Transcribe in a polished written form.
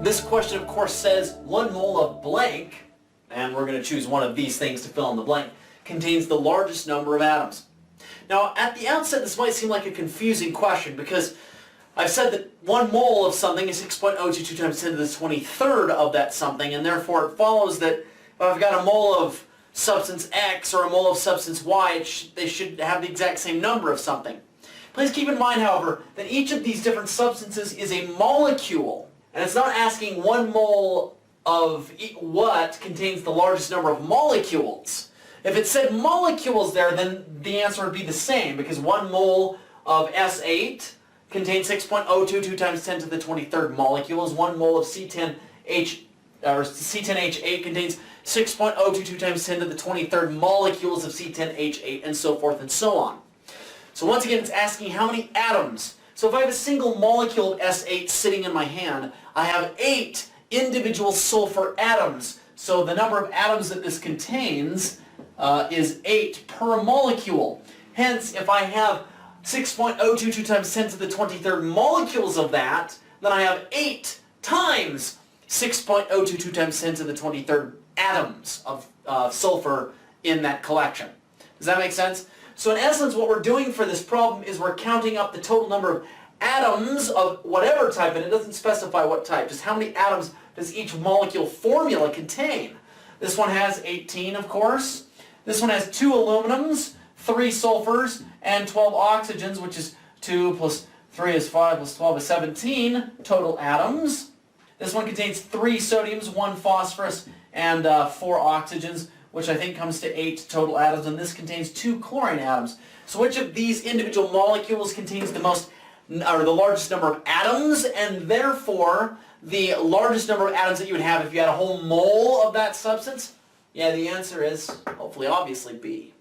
this question, of course, says 1 mole of blank, and we're going to choose one of these things to fill in the blank, contains the largest number of atoms. Now, at the outset, this might seem like a confusing question because I've said that 1 mole of something is 6.022 times 10 to the 23rd of that something, and therefore it follows that if I've got a mole of substance X or a mole of substance Y, they should have the exact same number of something. Please keep in mind, however, that each of these different substances is a molecule, and it's not asking 1 mole of what contains the largest number of molecules. If it said molecules there, then the answer would be the same, because 1 mole of S8 contains 6.022 times 10 to the 23rd molecules. 1 mole of C10H8 contains 6.022 times 10 to the 23rd molecules of C10H8, and so forth and so on. So once again, it's asking how many atoms. So if I have a single molecule of S8 sitting in my hand, I have 8 individual sulfur atoms. So the number of atoms that this contains is 8 per molecule. Hence, if I have 6.022 times 10 to the 23rd molecules of that, then I have 8 times 6.022 times 10 to the 23rd atoms of sulfur in that collection. Does that make sense? So in essence, what we're doing for this problem is we're counting up the total number of atoms of whatever type, and it doesn't specify what type, just how many atoms does each molecule formula contain. This one has 18, of course. This one has 2 aluminums, 3 sulfurs, and 12 oxygens, which is 2 plus 3 is 5 plus 12 is 17 total atoms. This one contains 3 sodiums, 1 phosphorus, and 4 oxygens, which I think comes to 8 total atoms, and this contains 2 chlorine atoms. So which of these individual molecules contains the largest number of atoms, and therefore the largest number of atoms that you would have if you had a whole mole of that substance? Yeah, the answer is, hopefully, obviously, B.